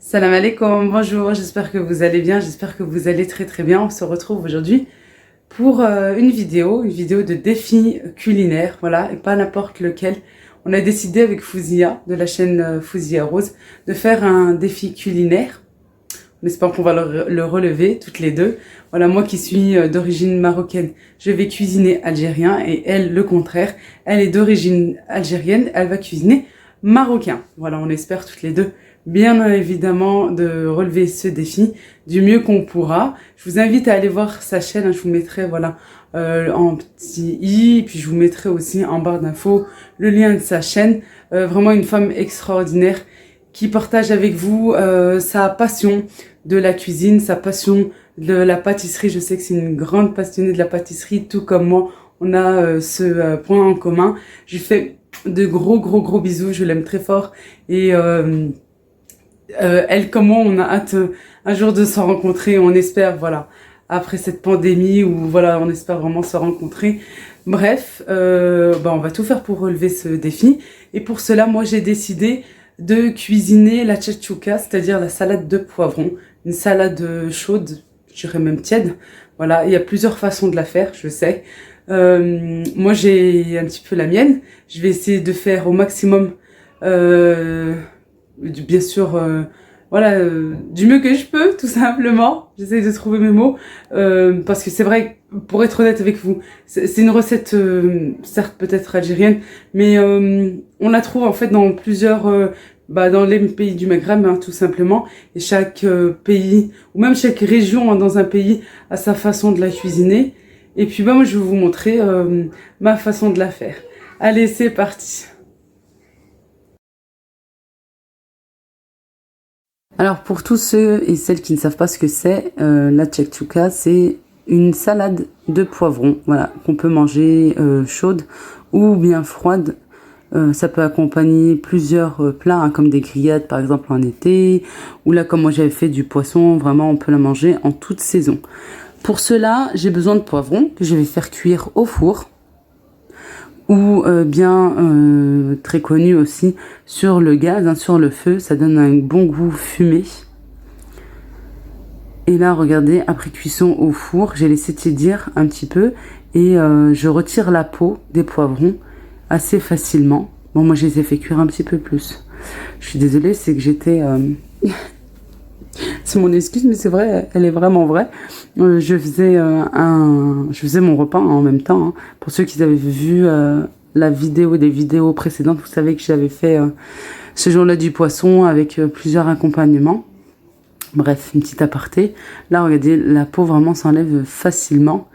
Salam alaikum, bonjour, j'espère que vous allez bien, j'espère que vous allez très très bien. On se retrouve aujourd'hui pour une vidéo de défi culinaire, voilà, et pas n'importe lequel. On a décidé avec Fouzia, de la chaîne Fouzia Rose, de faire un défi culinaire. On espère qu'on va le relever toutes les deux. Voilà, moi qui suis d'origine marocaine, je vais cuisiner algérien et elle, le contraire. Elle est d'origine algérienne, elle va cuisiner marocain. Voilà, on espère toutes les deux, bien évidemment, de relever ce défi du mieux qu'on pourra. Je vous invite à aller voir sa chaîne, hein, je vous mettrai voilà en petit i, puis je vous mettrai aussi en barre d'infos le lien de sa chaîne. Vraiment une femme extraordinaire qui partage avec vous sa passion de la cuisine, sa passion de la pâtisserie. Je sais que c'est une grande passionnée de la pâtisserie, tout comme moi. On a ce point en commun. Je lui fais de gros bisous, je l'aime très fort. Et elle comme moi, on a hâte un jour de se rencontrer. On espère, voilà, après cette pandémie, où voilà, on espère vraiment se rencontrer. Bref, on va tout faire pour relever ce défi. Et pour cela, moi, j'ai décidé de cuisiner la tchatchouka, c'est-à-dire la salade de poivrons. Une salade chaude, je dirais même tiède. Voilà, il y a plusieurs façons de la faire, je sais. Moi, j'ai un petit peu la mienne. Je vais essayer de faire au maximum, bien sûr, du mieux que je peux, tout simplement. J'essaie de trouver mes mots, parce que c'est vrai, pour être honnête avec vous, c'est une recette, certes peut-être algérienne, mais on la trouve en fait dans plusieurs, dans les pays du Maghreb, hein, tout simplement. Et chaque pays, ou même chaque région, hein, dans un pays, a sa façon de la cuisiner. Et puis moi je vais vous montrer ma façon de la faire. Allez, c'est parti. Alors pour tous ceux et celles qui ne savent pas ce que c'est, la tchatchouka, c'est une salade de poivrons, voilà, qu'on peut manger chaude ou bien froide. Ça peut accompagner plusieurs plats, hein, comme des grillades par exemple en été, ou là comme moi j'avais fait du poisson, vraiment on peut la manger en toute saison. Pour cela, j'ai besoin de poivrons que je vais faire cuire au four, ou très connu aussi sur le gaz, hein, sur le feu. Ça donne un bon goût fumé. Et là, regardez, après cuisson au four, j'ai laissé tiédir un petit peu et je retire la peau des poivrons assez facilement. Bon, moi, je les ai fait cuire un petit peu plus. Je suis désolée, c'est que j'étais... C'est mon excuse, mais c'est vrai, elle est vraiment vraie. Je faisais mon repas en même temps, hein. Pour ceux qui avaient vu des vidéos précédentes, vous savez que j'avais fait ce jour-là du poisson avec plusieurs accompagnements. Bref, une petite aparté. Là, regardez, la peau vraiment s'enlève facilement.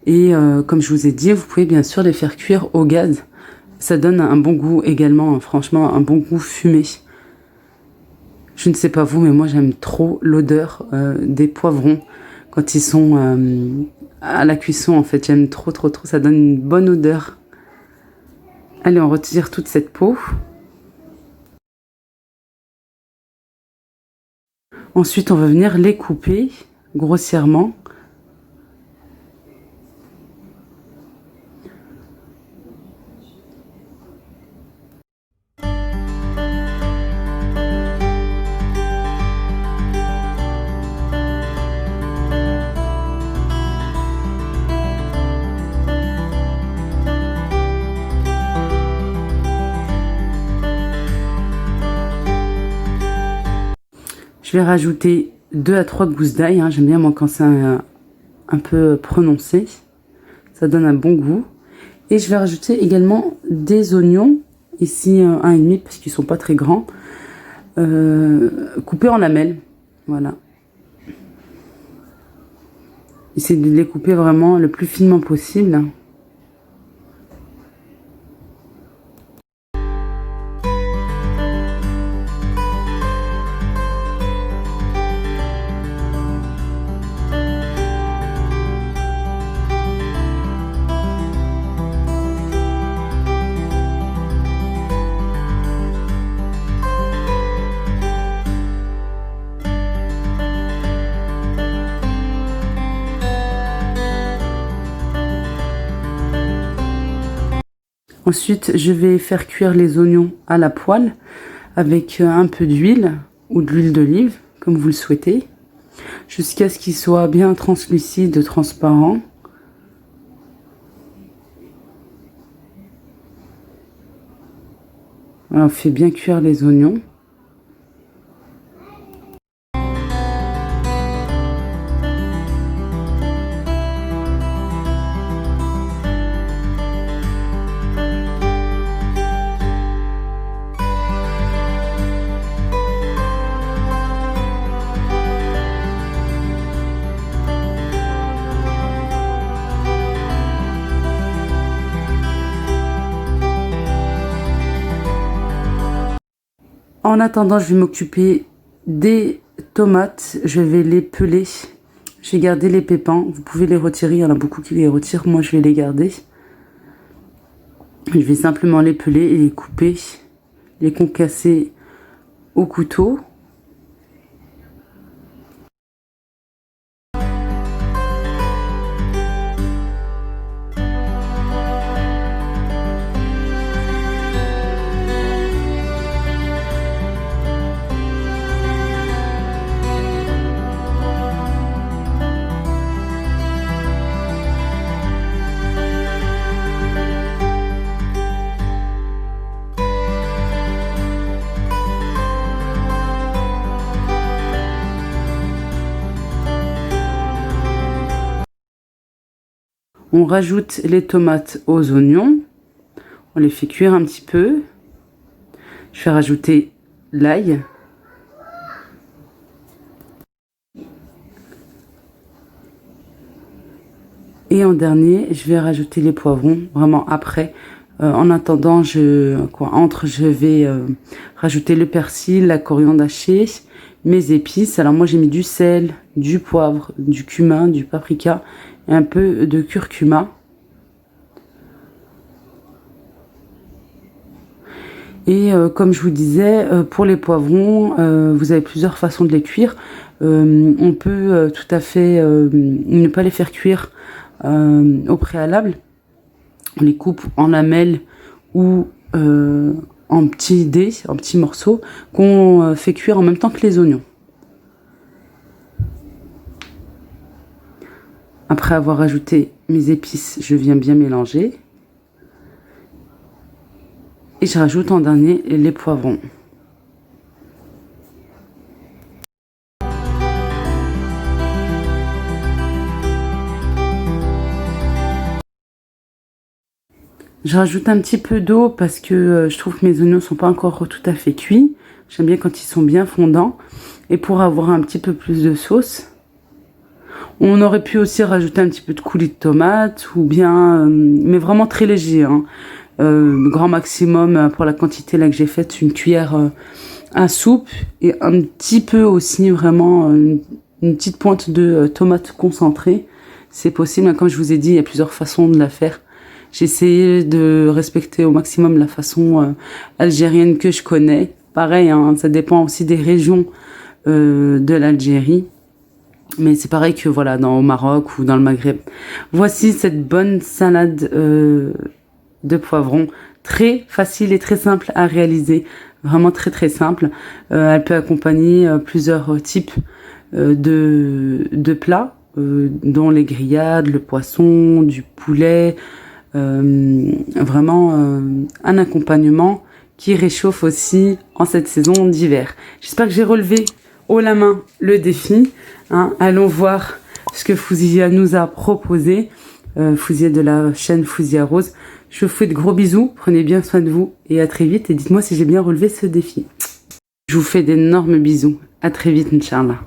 Et comme je vous ai dit, vous pouvez bien sûr les faire cuire au gaz. Ça donne un bon goût également, hein, franchement, un bon goût fumé. Je ne sais pas vous, mais moi j'aime trop l'odeur des poivrons quand ils sont à la cuisson. En fait, j'aime trop, ça donne une bonne odeur. Allez, on retire toute cette peau. Ensuite, on va venir les couper grossièrement. Je vais rajouter 2 à 3 gousses d'ail, hein. J'aime bien moi quand c'est un peu prononcé. Ça donne un bon goût. Et je vais rajouter également des oignons. Ici, 1,5 parce qu'ils sont pas très grands. Coupés en lamelles. Voilà. Essayez de les couper vraiment le plus finement possible. Ensuite, je vais faire cuire les oignons à la poêle avec un peu d'huile. ou de l'huile d'olive, comme vous le souhaitez, jusqu'à ce qu'il soit bien translucide, transparent. Alors, on fait bien cuire les oignons. En attendant, je vais m'occuper des tomates. Je vais les peler. Je vais garder les pépins. Vous pouvez les retirer. Il y en a beaucoup qui les retirent. Moi, je vais les garder. Je vais simplement les peler et les couper. Les concasser au couteau. On rajoute les tomates aux oignons. On les fait cuire un petit peu. Je vais rajouter l'ail. Et en dernier, je vais rajouter les poivrons, vraiment après. En attendant, je vais rajouter le persil, la coriandre hachée, mes épices. Alors moi, j'ai mis du sel, du poivre, du cumin, du paprika et un peu de curcuma. Et comme je vous disais, pour les poivrons, vous avez plusieurs façons de les cuire. On peut tout à fait ne pas les faire cuire au préalable. On les coupe en lamelles ou en petits dés, en petits morceaux, qu'on fait cuire en même temps que les oignons. Après avoir ajouté mes épices, je viens bien mélanger. Et je rajoute en dernier les poivrons. Je rajoute un petit peu d'eau parce que je trouve que mes oignons sont pas encore tout à fait cuits. J'aime bien quand ils sont bien fondants. Et pour avoir un petit peu plus de sauce, on aurait pu aussi rajouter un petit peu de coulis de tomate ou bien, mais vraiment très léger, hein. Grand maximum pour la quantité là que j'ai faite, une cuillère à soupe et un petit peu aussi vraiment une petite pointe de tomate concentrée. C'est possible, comme je vous ai dit, il y a plusieurs façons de la faire. J'ai essayé de respecter au maximum la façon algérienne que je connais. Pareil, hein, ça dépend aussi des régions de l'Algérie. Mais c'est pareil que voilà, au Maroc ou dans le Maghreb. Voici cette bonne salade de poivrons. Très facile et très simple à réaliser. Vraiment très très simple. Elle peut accompagner plusieurs types de plats, dont les grillades, le poisson, du poulet. Vraiment un accompagnement qui réchauffe aussi en cette saison d'hiver. J'espère que j'ai relevé haut la main le défi. Hein. Allons voir ce que Fouzia nous a proposé. Fouzia de la chaîne Fouzia Rose. Je vous fais de gros bisous. Prenez bien soin de vous et à très vite. Et dites-moi si j'ai bien relevé ce défi. Je vous fais d'énormes bisous. À très vite, Inch'Allah.